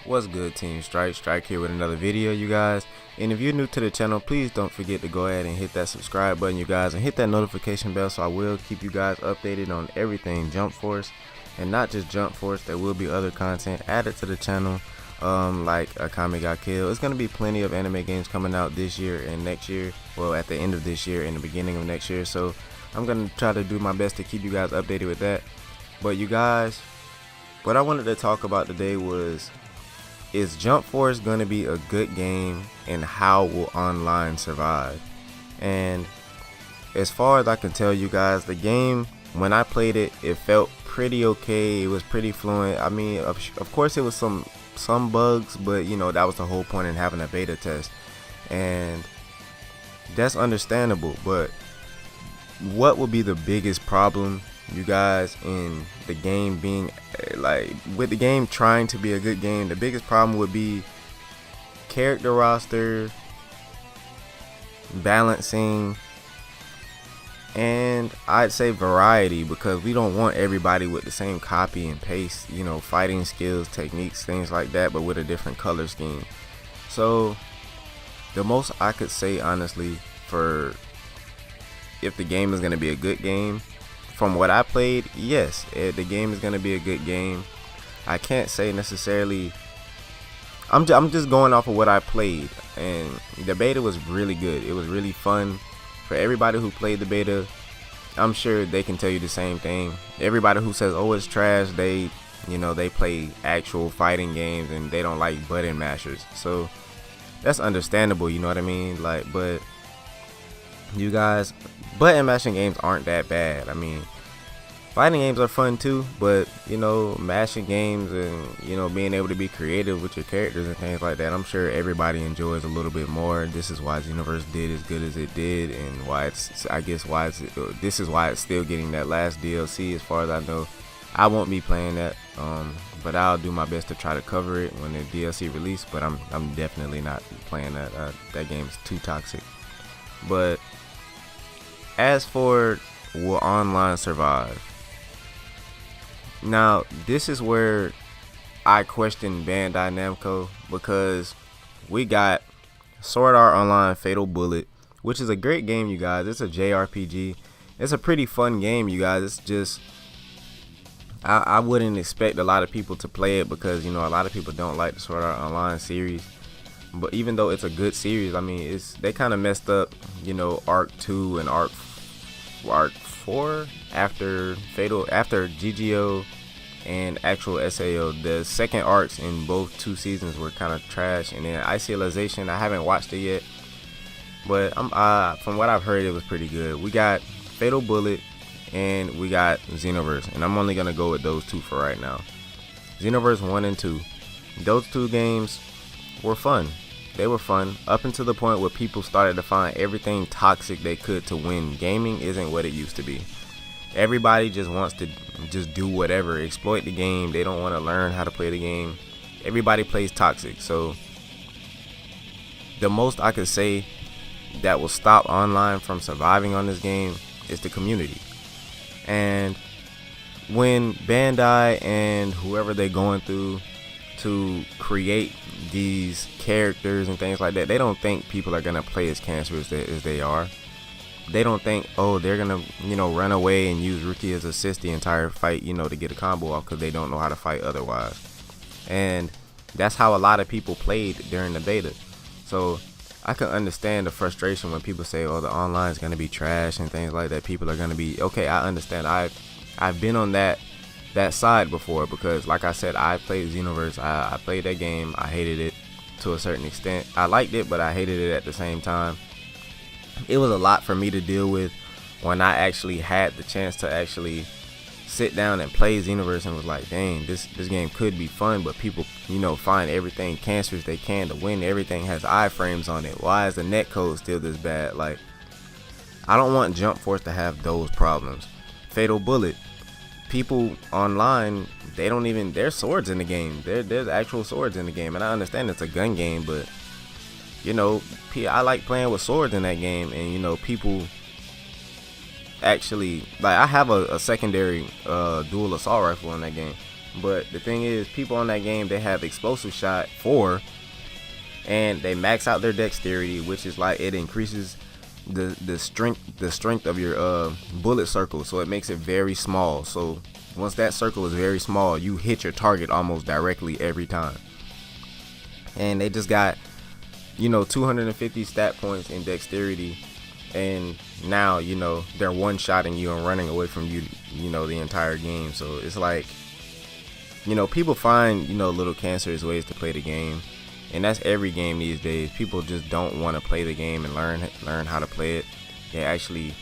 What's good, Team Strike here with another video, you guys. And if you're new to the channel, please don't forget to go ahead and hit that subscribe button, you guys, and hit that notification bell, so I will keep you guys updated on everything Jump Force. And not just Jump Force, there will be other content added to the channel, like Akame Got Killed. It's gonna be plenty of anime games coming out this year and next year, well, at the end of this year and the beginning of next year. So I'm gonna try to do my best to keep you guys updated with that. But you guys, what I wanted to talk about today was, is Jump Force going to be a good game, and how will online survive? And as far as I can tell you guys, the game, when I played it, it felt pretty okay. It was pretty fluent. I mean, of course it was some bugs, but you know, that was the whole point in having a beta test, and that's understandable. But what would be the biggest problem, you guys, in the game being, like, with the game trying to be a good game? The biggest problem would be character roster balancing, and I'd say variety, because we don't want everybody with the same copy and paste, you know, fighting skills, techniques, things like that, but with a different color scheme. So the most I could say, honestly, for if the game is going to be a good game, from what I played, yes, the game is going to be a good game. I can't say necessarily, I'm just going off of what I played, and the beta was really good. It was really fun. For everybody who played the beta, I'm sure they can tell you the same thing. Everybody who says, oh, it's trash, they play actual fighting games and they don't like button mashers. So that's understandable, you know what I mean? Like, but you guys, button mashing games aren't that bad. I mean, fighting games are fun too, but you know, mashing games and, you know, being able to be creative with your characters and things like that, I'm sure everybody enjoys a little bit more. This is why Xenoverse did as good as it did, and why this is why it's still getting that last DLC. As far as I know, I won't be playing that, but I'll do my best to try to cover it when the DLC release. But I'm definitely not playing that. That game is too toxic. But as for, will online survive? Now, this is where I question Bandai Namco, because we got Sword Art Online Fatal Bullet, which is a great game, you guys. It's a JRPG. It's a pretty fun game, you guys. It's just, I wouldn't expect a lot of people to play it, because, you know, a lot of people don't like the Sword Art Online series. But even though it's a good series, I mean, they kind of messed up, you know, Arc 2 and Arc 4 after GGO and actual SAO. The second arcs in both two seasons were kind of trash, and then Isolation, I haven't watched it yet, but from what I've heard, it was pretty good. We got Fatal Bullet and we got Xenoverse, and I'm only gonna go with those two for right now. Xenoverse 1 and 2, those two games were fun. They were fun up until the point where people started to find everything toxic they could to win. Gaming isn't what it used to be. Everybody just wants to just do whatever, exploit the game. They don't want to learn how to play the game. Everybody plays toxic. So the most I could say that will stop online from surviving on this game is the community. And when Bandai and whoever they're going through to create these characters and things like that, they don't think people are gonna play as cancerous as they are. They don't think, oh, they're gonna, you know, run away and use Rookie as assist the entire fight, you know, to get a combo off, because they don't know how to fight otherwise. And that's how a lot of people played during the beta. So I can understand the frustration when people say, oh, the online is gonna be trash and things like that. People are gonna be, okay, I understand. I've been on that side before, because like I said, I played Xenoverse. I played that game. I hated it to a certain extent. I liked it, but I hated it at the same time. It was a lot for me to deal with when I actually had the chance to actually sit down and play Xenoverse, and was like, dang, this game could be fun, but people, you know, find everything cancerous they can to win. Everything has iframes on it. Why is the netcode still this bad? Like, I don't want Jump Force to have those problems. Fatal Bullet, people online, they don't even, there's swords in the game. There's actual swords in the game, and I understand it's a gun game, but you know, I like playing with swords in that game, and you know, people actually, like, I have a secondary dual assault rifle in that game, But the thing is, people on that game, they have explosive shot 4, and they max out their dexterity, which is like it increases the strength of your bullet circle, so it makes it very small. So once that circle is very small, you hit your target almost directly every time. And they just got 250 stat points in dexterity, and now they're one-shotting you and running away from you the entire game. So it's like people find little cancerous ways to play the game, and that's every game these days. People just don't want to play the game and learn how to play it. They actually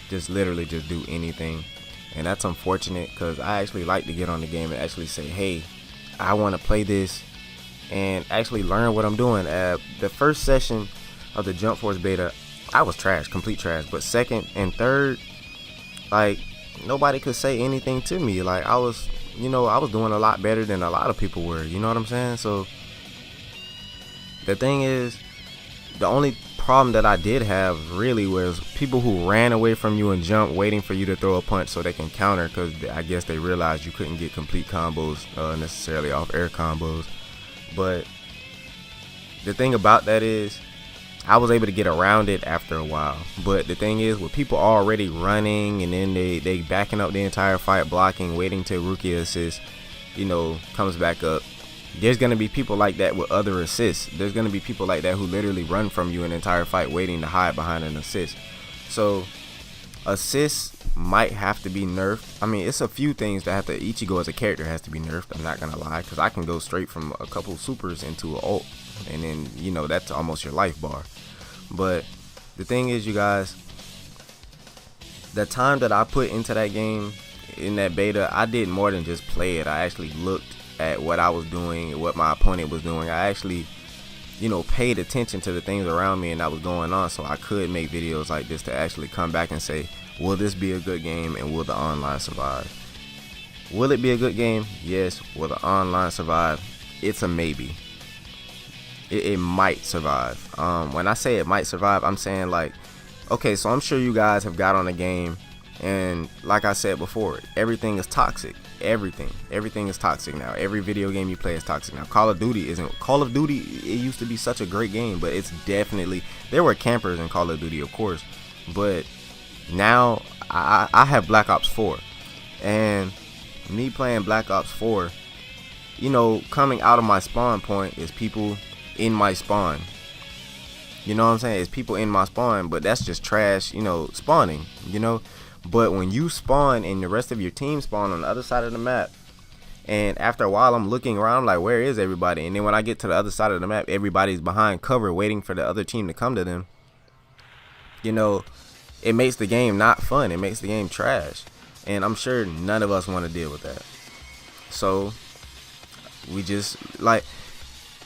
just literally just do anything, and that's unfortunate, because I actually like to get on the game and actually say, hey, I want to play this and actually learn what I'm doing. The first session of the Jump Force beta, I was trash, complete trash. But second and third, like, nobody could say anything to me. Like, I was doing a lot better than a lot of people were. You know what I'm saying? So the thing is, the only problem that I did have really was people who ran away from you and jumped, waiting for you to throw a punch so they can counter, because I guess they realized you couldn't get complete combos necessarily off air combos. But the thing about that is, I was able to get around it after a while. But the thing is, with people already running and then they backing up the entire fight, blocking, waiting till rookie assist comes back up, there's going to be people like that with other assists. There's going to be people like that who literally run from you an entire fight waiting to hide behind an assist. So assists might have to be nerfed. I mean, it's a few things that Ichigo as a character has to be nerfed. I'm not gonna lie, because I can go straight from a couple supers into an ult, and then that's almost your life bar. But the thing is, you guys, the time that I put into that game in that beta, I did more than just play it. I actually looked at what I was doing, what my opponent was doing. I actually paid attention to the things around me and that was going on, so I could make videos like this to actually come back and say, will this be a good game, and will the online survive? Will it be a good game? Yes. Will the online survive? It's a maybe. It might survive. When I say it might survive, I'm saying, like, okay, so I'm sure you guys have got on the game, and like I said before, everything is toxic. Everything is toxic now. Every video game you play is toxic now. Call of Duty isn't. Call of Duty, it used to be such a great game, but it's definitely, there were campers in Call of Duty, of course, but now I have Black Ops 4, and me playing Black Ops 4, coming out of my spawn point is people in my spawn. You know what I'm saying? It's people in my spawn, but that's just trash, spawning, But when you spawn and the rest of your team spawn on the other side of the map, and after a while I'm looking around, I'm like, where is everybody? And then when I get to the other side of the map, everybody's behind cover waiting for the other team to come to them. It makes the game not fun. It makes the game trash. And I'm sure none of us want to deal with that. So we just, like,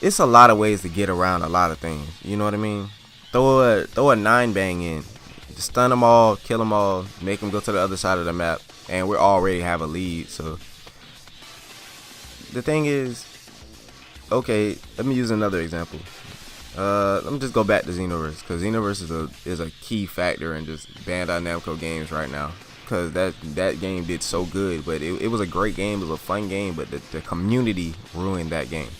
it's a lot of ways to get around a lot of things. You know what I mean? Throw a 9-bang in. Just stun them all, kill them all, make them go to the other side of the map, and we already have a lead. So the thing is, okay, let me use another example. Let me just go back to Xenoverse, because Xenoverse is a key factor in just Bandai Namco games right now, because that game did so good. But it was a great game, it was a fun game, but the community ruined that game.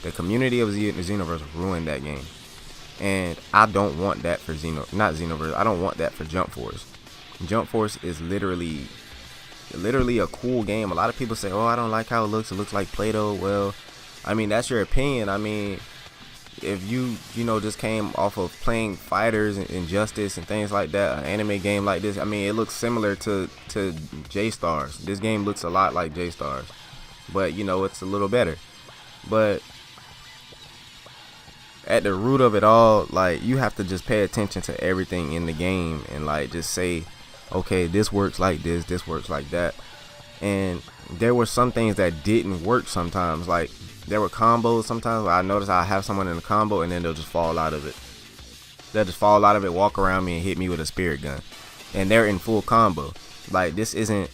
The community of Xenoverse ruined that game. And I don't want that for Xenoverse. I don't want that for Jump Force. Jump Force is literally a cool game. A lot of people say, oh, I don't like how it looks. It looks like Play-Doh. Well, I mean, that's your opinion. I mean, if you just came off of playing Fighters and Injustice and things like that, an anime game like this, I mean, it looks similar to J-Stars. This game looks a lot like J-Stars, but it's a little better. But at the root of it all, like, you have to just pay attention to everything in the game and, like, just say, okay, this works like this works like that. And there were some things that didn't work sometimes. Like, there were combos sometimes where I noticed I have someone in a combo and then they'll just fall out of it. They'll just fall out of it, walk around me and hit me with a spirit gun, and they're in full combo. Like, this isn't,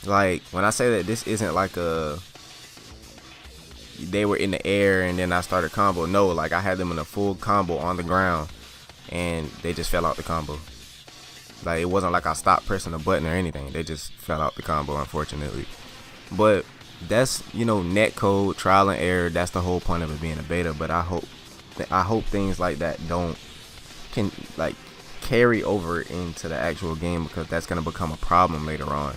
like, when I say that, this isn't like they were in the air and then I started combo. No, like, I had them in a full combo on the ground and they just fell out the combo. Like, it wasn't like I stopped pressing a button or anything. They just fell out the combo, unfortunately. But that's, you know, net code, trial and error. That's the whole point of it being a beta. But I hope things like that can like carry over into the actual game, because that's gonna become a problem later on.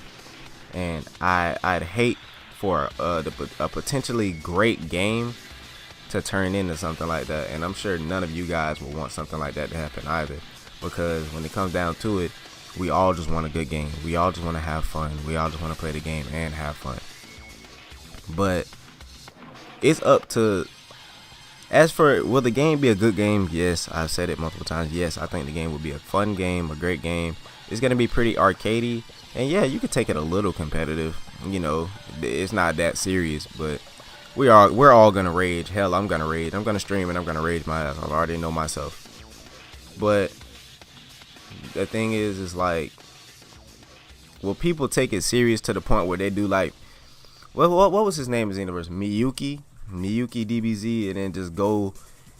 And I'd hate for a potentially great game to turn into something like that. And I'm sure none of you guys will want something like that to happen either, because when it comes down to it, we all just want a good game. We all just want to have fun. We all just want to play the game and have fun. But it's up to, as for, will the game be a good game? Yes, I've said it multiple times. Yes, I think the game will be a fun game, a great game. It's going to be pretty arcadey. And yeah, you could take it a little competitive. You know, it's not that serious, but we're all going to rage. Hell, I'm going to rage. I'm going to stream and I'm going to rage my ass. I already know myself. But the thing is like, will people take it serious to the point where they do like, what was his name in the universe? Miyuki DBZ, and then just go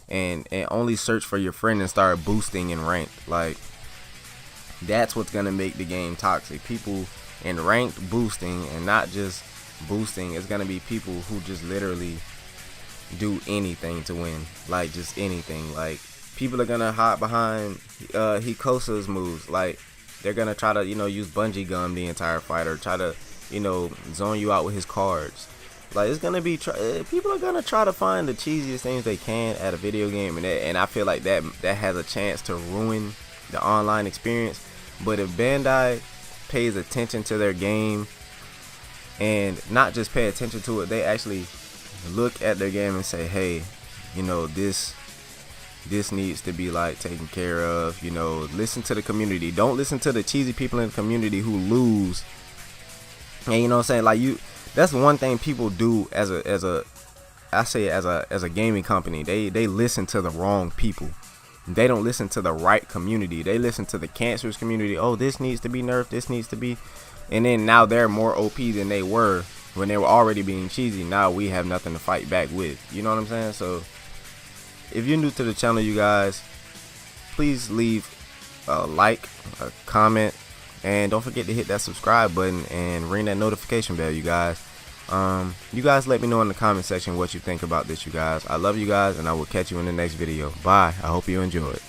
and only search for your friend and start boosting in rank. Like, that's what's gonna make the game toxic. People in ranked boosting, and not just boosting. It's gonna be people who just literally do anything to win. Like, just anything. Like, people are gonna hide behind Hikosa's moves. Like, they're gonna try to, you know, use bungee gum the entire fight, or try to, you know, zone you out with his cards. Like, it's gonna be people are gonna try to find the cheesiest things they can at a video game, and I feel like that has a chance to ruin the online experience. But if Bandai pays attention to their game, and not just pay attention to it, they actually look at their game and say, hey, you know, this needs to be like taken care of. You know, listen to the community. Don't listen to the cheesy people in the community who lose. And you know what I'm saying? Like, that's one thing people do as a gaming company. They listen to the wrong people. They don't listen to the right community. They listen to the cancerous community. Oh, this needs to be nerfed. This needs to be. And then now they're more OP than they were when they were already being cheesy. Now we have nothing to fight back with. You know what I'm saying? So if you're new to the channel, you guys, please leave a like, a comment, and don't forget to hit that subscribe button and ring that notification bell, you guys. You guys let me know in the comment section what you think about this, you guys. I love you guys, and I will catch you in the next video. Bye. I hope you enjoyed.